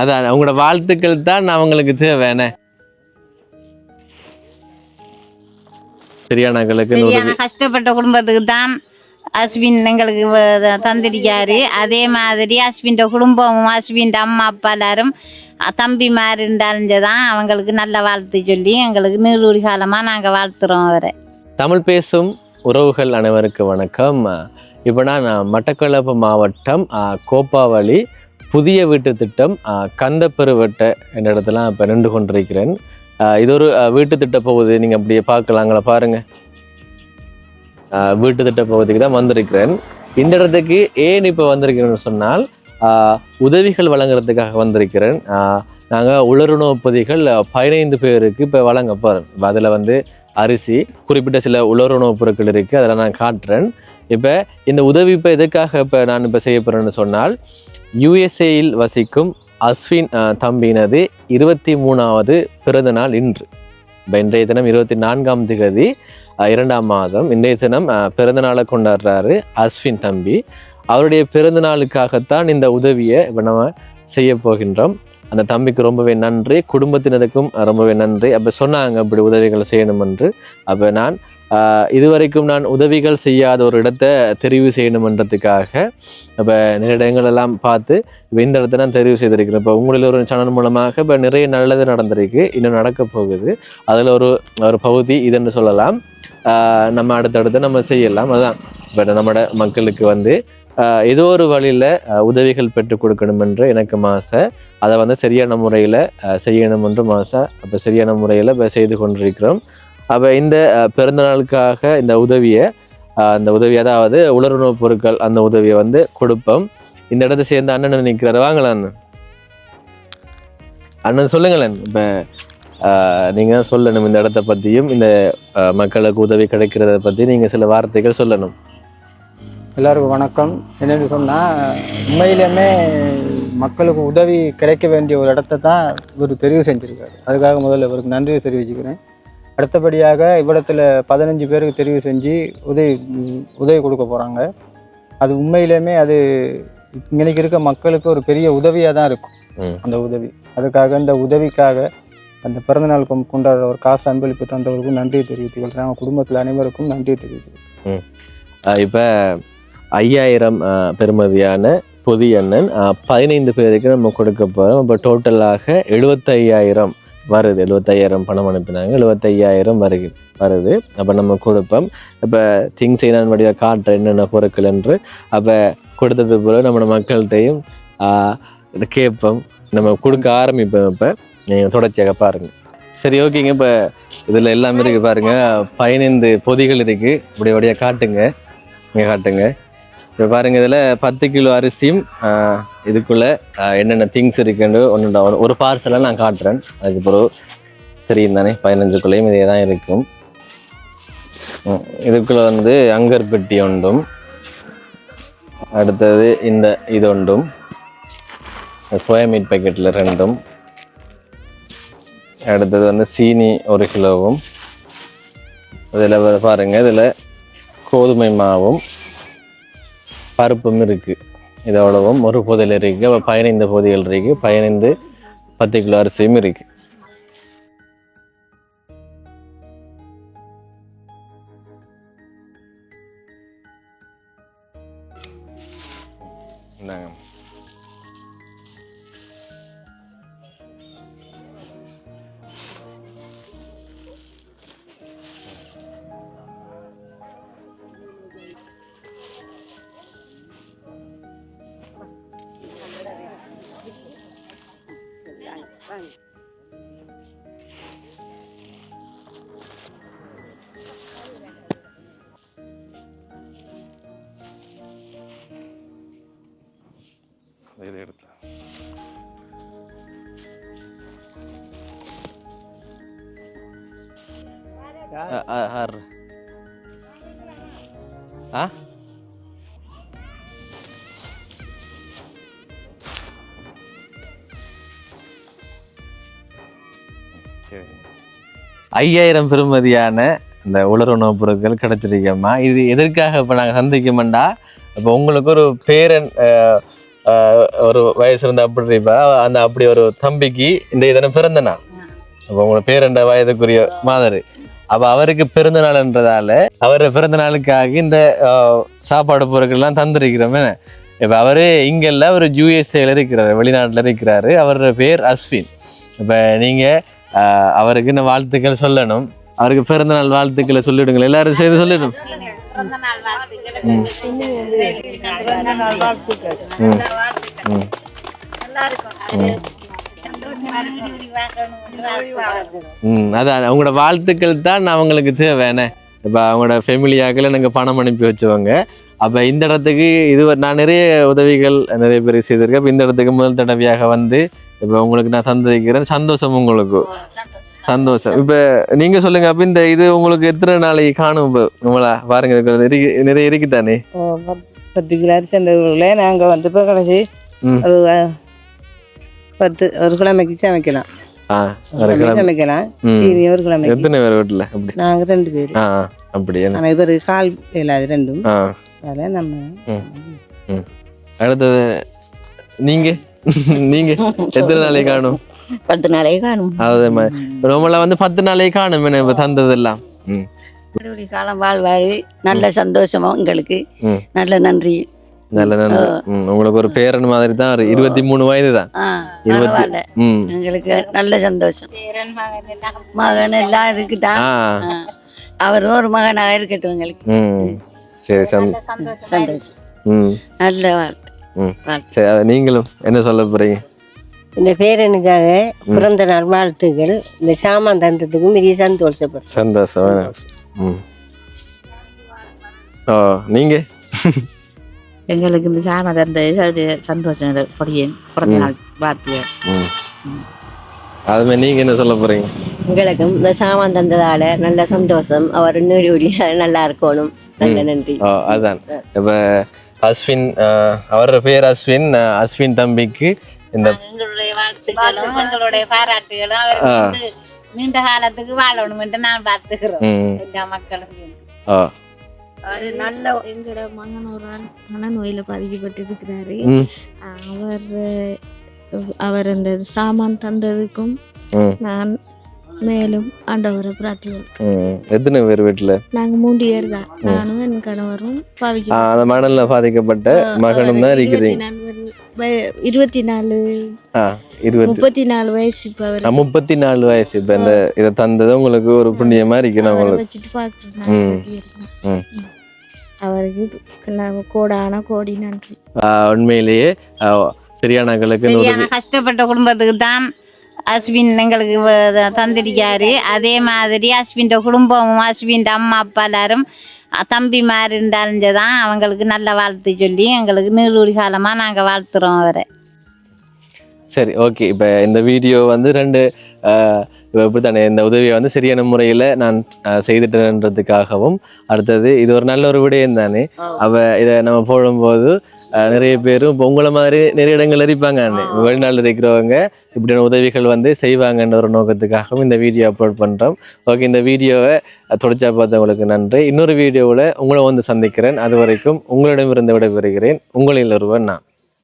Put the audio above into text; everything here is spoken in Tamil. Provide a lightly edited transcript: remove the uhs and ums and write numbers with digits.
அதான் உங்களோட வாழ்த்துக்கள் தான் அவங்களுக்கு தேவையான சரியான கஷ்டப்பட்ட குடும்பத்துக்கு தான் அஸ்வின் எங்களுக்கு தந்திருக்காரு. அதே மாதிரி அஸ்வின் குடும்பமும் அஸ்வின் அம்மா அப்பா எல்லாரும் தம்பிமார் இருந்தாலும் தான் அவங்களுக்கு நல்ல வாழ்த்து சொல்லி எங்களுக்கு நீரூழி காலமாக நாங்கள் வாழ்த்துறோம் அவரை. தமிழ் பேசும் உறவுகள் அனைவருக்கு வணக்கம். இப்போ நான் மட்டக்களப்பு மாவட்டம் கோப்பாவளி புதிய வீட்டு திட்டம் கந்தப்பெருவட்டை என்ற இடத்துல இப்போ நின்று கொண்டிருக்கிறேன். இது ஒரு வீட்டு திட்ட பகுதி, நீங்கள் அப்படியே பார்க்கலாங்களா பாருங்க. வீட்டு திட்ட பகுதிக்கு தான் வந்திருக்கிறேன். இந்த இடத்துக்கு ஏன் இப்போ வந்திருக்கிறேன்னு சொன்னால் உதவிகள் வழங்குறதுக்காக வந்திருக்கிறேன். நாங்கள் உலருணவு பொதிகள் 15 பேருக்கு இப்போ வழங்க போகிறோம். அதில் அரிசி, குறிப்பிட்ட சில உலருணவுப் பொருட்கள் இருக்குது, அதில் நான் காட்டுறேன். இப்போ இந்த உதவி இப்போ எதுக்காக இப்போ நான் இப்போ செய்ய போகிறேன்னு சொன்னால், யுஎஸ்ஏயில் வசிக்கும் அஸ்வின் தம்பியினது 23வது பிறந்த நாள் இன்று. இப்போ இன்றைய தினம் 24ஆம் தேதி 2ஆம் மாதம். இன்றைய தினம் பிறந்த நாளை கொண்டாடுறாரு அஸ்வின் தம்பி. அவருடைய பிறந்த நாளுக்காகத்தான் இந்த உதவியை இப்போ நம்ம செய்ய போகின்றோம். அந்த தம்பிக்கு ரொம்பவே நன்றி, குடும்பத்தினருக்கும் ரொம்பவே நன்றி. அப்போ சொன்னாங்க இப்படி உதவிகள் செய்யணும் என்று. அப்போ நான் இதுவரைக்கும் நான் உதவிகள் செய்யாத ஒரு இடத்தை தெரிவு செய்யணுமன்றதுக்காக இப்போ நிறைய இடங்கள் எல்லாம் பார்த்து இப்போ இந்த இடத்த நான் தெரிவு செய்திருக்கிறேன். இப்போ உங்களில் ஒரு சேனல் மூலமாக இப்போ நிறைய நல்லது நடந்திருக்கு, இன்னும் நடக்க போகுது. அதில் ஒரு பகுதி இதுன்னு சொல்லலாம். நம்ம அடுத்தடுத்து நம்ம செய்யலாம். அதுதான் இப்போ நம்மளோட மக்களுக்கு ஏதோ ஒரு வழியில் உதவிகள் பெற்றுக் கொடுக்கணும் என்று எனக்கு ஆசை. அதை சரியான முறையில் செய்யணும் என்று ஆசை. அப்போ சரியான முறையில் இப்போ செய்து கொண்டிருக்கிறோம். அப்போ இந்த பிறந்த நாளுக்காக இந்த உதவியை அதாவது உலருணவுப் பொருட்கள் அந்த உதவியை கொடுப்போம். இந்த இடத்த சேர்ந்து அண்ணன் நிற்கிறாரு, வாங்கலாம் அண்ணன் சொல்லுங்களேன். இப்போ நீங்கள் சொல்லணும் இந்த இடத்த பற்றியும் இந்த மக்களுக்கு உதவி கிடைக்கிறத பற்றி நீங்கள் சில வார்த்தைகள் சொல்லணும். எல்லாருக்கும் வணக்கம். என்னென்னு சொன்னால், உண்மையிலுமே மக்களுக்கு உதவி கிடைக்க வேண்டிய ஒரு இடத்த தான் இவர் தெரிவு செஞ்சுருக்காரு. அதுக்காக முதல்ல இவருக்கு நன்றியை தெரிவிச்சுக்கிறேன். அடுத்தபடியாக இவ்விடத்தில் 15 பேருக்கு தெரிவு செஞ்சு உதவி கொடுக்க போகிறாங்க. அது உண்மையிலுமே அது இன்னைக்கு இருக்க மக்களுக்கு ஒரு பெரிய உதவியாக தான் இருக்கும் அந்த உதவி. அதுக்காக இந்த உதவிக்காக அந்த பிறந்தநாள் கொண்டாடுற ஒரு காசு அன்பளிப்பு தந்தவருக்கும் நன்றியை தெரிவித்துக்கிறேன். அவங்க குடும்பத்தில் அனைவருக்கும் நன்றியை தெரிவித்துக்கிறேன். இப்போ 5000 பெறுமதியான பொதி அண்ணன் 15 பேருக்கு நம்ம கொடுக்க போகிறோம். இப்போ டோட்டலாக 75,000 வருது. 75,000 பணம் அனுப்பினாங்க, 75,000 வருது. அப்போ நம்ம கொடுப்போம். இப்போ திங்ஸ் நான் வழியாக காட்டுறேன் என்னென்ன பொருட்கள் என்று. அப்போ கொடுத்தது போல நம்ம மக்கள்கிட்டையும் கேட்போம், நம்ம கொடுக்க ஆரம்பிப்போம். இப்போ நீங்கள் தொடர்ச்சியாக பாருங்கள். சரி, ஓகேங்க. இப்போ இதில் எல்லாமே இருக்குது பாருங்கள். 15 பொதிகள் இருக்குது. இப்படி வழியாக காட்டுங்க, இங்கே காட்டுங்க. இப்போ பாருங்கள், இதில் 10 கிலோ அரிசியும் இதுக்குள்ளே என்னென்ன திங்ஸ் இருக்குன்னு ஒரு பார்சலாக நான் காட்டுறேன். அதுக்கு பிறகு தெரியும் தானே, 15க்குள்ளேயும் இதே தான் இருக்கும். இதுக்குள்ளே அங்கற்பெட்டி ஒன்றும், அடுத்தது இது ஒன்றும், சோயா மீட் பேக்கெட்டில் 2, அடுத்தது சீனி 1 கிலோவும், இதில் பாருங்கள் இதில் கோதுமை மாவும் பருப்பும் இருக்குது. இதோடவும் ஒரு பொதியில் இருக்குது. 15 பொதிகள் இருக்குது. 15 10 கிலோ அரிசியும் இருக்குது. இதை எடுத்து ஐயாயிரம் பெறுமதியான இந்த உலர் உணவுப் பொருட்கள் கிடைச்சிருக்கேம்மா. இது எதற்காக இப்போ நாங்கள் சந்திக்கமாண்டா, இப்போ உங்களுக்கு ஒரு பேரன் ஒரு வயசு இருந்தால் அப்படி இருப்பா, அந்த அப்படி ஒரு தம்பிக்கு இந்த இதனை பிறந்த நாள். அப்போ உங்களோட பேரண்ட வயதுக்குரிய மாதர். அப்போ அவருக்கு பிறந்த நாள்ன்றதால அவரோட பிறந்த நாளுக்காக இந்த சாப்பாடு பொருட்கள்லாம் தந்திருக்கிறோமே. இப்போ அவர் இங்கே இல்லை, அவர் யூஎஸ்ஏல இருக்கிறாரு, வெளிநாட்டில் இருக்கிறாரு. அவரோட பேர் அஸ்வின். இப்போ நீங்கள் அவருக்கு இந்த வாழ்த்துக்கள் சொல்லணும். அவருக்கு பிறந்த நாள் வாழ்த்துக்களை சொல்லிவிடுங்க, எல்லாரும் சேர்ந்து சொல்லிடும். அதான் அவங்களோட வாழ்த்துக்கள் தான் அவங்களுக்கு தேவையான. இப்போ அவங்களோட ஃபேமிலியாக்களை நாங்கள் பணம் அனுப்பி வச்சுவாங்க. அப்போ இந்த இடத்துக்கு இது நான் நிறைய உதவிகள் நிறைய பேர் செய்திருக்கேன். இப்போ இந்த இடத்துக்கு முதல் தடவையாக வந்து இப்போ உங்களுக்கு நான் தந்திருக்கிறேன். சந்தோஷம், உங்களுக்கு சந்தோஷம். இப்போ நீங்கள் சொல்லுங்க, அப்போ இந்த இது உங்களுக்கு எத்தனை நாளைக்கு காணும்? இப்போ நம்மளா பாருங்க, நிறைய இருக்குதானே. 10 கிலோ அரிசி நாங்கள் வந்து இப்போ கடைசி ஒரு கிழமைக்கு சமைக்கலாம். சமைக்கலாம். சீனி ஒரு கிழமை. எத்தனை பேர் வீட்டில்? அப்படி நாங்கள் 2 பேர். அப்படி ஆனால் இவருக்கு கால் இல்லாது ரெண்டும். அதில் நம்ம அடுத்தது நீங்க நீங்க எத்தனை நாளைக்கு காணும்? 10 நாளைக்கு காணும். அதே மாதிரி ரொம்பலாம் வந்து 10 நாளைக்கு காணும். இப்போ தந்ததெல்லாம் காலம் வாழ்வாரு. நல்ல சந்தோஷமா உங்களுக்கு. நல்ல நன்றி. நல்ல நன்றி. உங்களுக்கு ஒரு பேரன் மாதிரி தான். 23 வயது தான். எங்களுக்கு நல்ல சந்தோஷம். மகன் எல்லாம் இருக்குதான். அவர் ஒரு மகனாக இருக்கட்டும் எங்களுக்கு. சரி, சந்தோஷம். நல்ல வாழ்த்து. நீங்களும் என்ன சொல்ல போறீங்க? இந்த பேரனுக்காக பிறந்த நாள் வாழ்த்துக்கள். இந்த சாமான் தந்ததுக்கும் பெரிய சந்தோஷப்படுறேன். சந்தோஷம். நீங்க? எங்களுக்கு இந்த சாமான் தந்தது சந்தோஷம். பிறந்த நாள் வாழ்த்துக்கள். அதுமாதிரி நீங்க என்ன சொல்ல போறீங்க? எங்களுக்கும் இந்த சாமான் தந்ததால நல்ல சந்தோஷம். அவர் நீடி நல்லா இருக்கணும். நல்ல நன்றி. அதான் இப்ப அஸ்வின், அவரோட பேர் அஸ்வின். அஸ்வின் தம்பிக்கு இந்த எங்களுடைய வாழ்த்துக்களும் எங்களுடைய பாராட்டுகளும் அவருக்கு வந்து நீண்ட காலத்துக்கு வாழணும் என்று நான் பார்த்துக்கிறோம். எல்லா மக்களும் அவரு நல்ல எங்களோட மகன் ஒரு மனநோயில பாதிக்கப்பட்டு இருக்கிறாரு. அவர் அந்த சாமான் தந்ததுக்கும் நான் மேலும் ஆண்டவரை பிரார்த்திக்கிறேன். எத்தனை பேர் வீட்டுல? நாங்க 3 பேர் தான். நானும் என் கணவரும் அந்த மணல்ல பாதிக்கப்பட்ட மகனும் தான் இருக்கிறீங்க. 34 வயசு. இப்ப அவர் 34 வயசு. இப்ப இந்த இதை தந்தது உங்களுக்கு ஒரு புண்ணியமா இருக்கு. நான் வச்சுட்டு பாக்குறேன். அவருக்கு கோடான கோடி நன்றி. உண்மையிலேயே சரியான கஷ்டப்பட்ட குடும்பத்துக்கு தான் அஸ்வின் எங்களுக்கு தந்திருக்காரு. அதே மாதிரி அஸ்வின் குடும்பமும் அஸ்வின் அம்மா அப்பா எல்லாரும் தம்பிமார் இருந்தாலும் தான் அவங்களுக்கு நல்ல வாழ்த்து சொல்லி எங்களுக்கு நீரூழி காலமாக நாங்கள் வாழ்த்துறோம் அவரை. சரி, ஓகே. இப்போ இந்த வீடியோ வந்து 2 இப்படித்தானே இந்த உதவியை வந்து சரியான முறையில் நான் செய்துட்டேன்றதுக்காகவும், அடுத்தது இது ஒரு நல்ல ஒரு விடயம் தானே. இதை நம்ம போடும்போது நிறைய பேரும் இப்போ உங்களை மாதிரி நிறைய இடங்கள் இருப்பாங்க, வெளிநாட்டில் இருக்கிறவங்க இப்படியான உதவிகள் வந்து செய்வாங்கன்ற ஒரு நோக்கத்துக்காகவும் இந்த வீடியோ அப்லோட் பண்ணுறோம். ஓகே, இந்த வீடியோவை தொடர்ச்சியாக பார்த்தவங்களுக்கு நன்றி. இன்னொரு வீடியோவில் உங்களை வந்து சந்திக்கிறேன். அது வரைக்கும் உங்களிடமிருந்து விடைபெறுகிறேன். உங்களில் ஒருவன் நான்.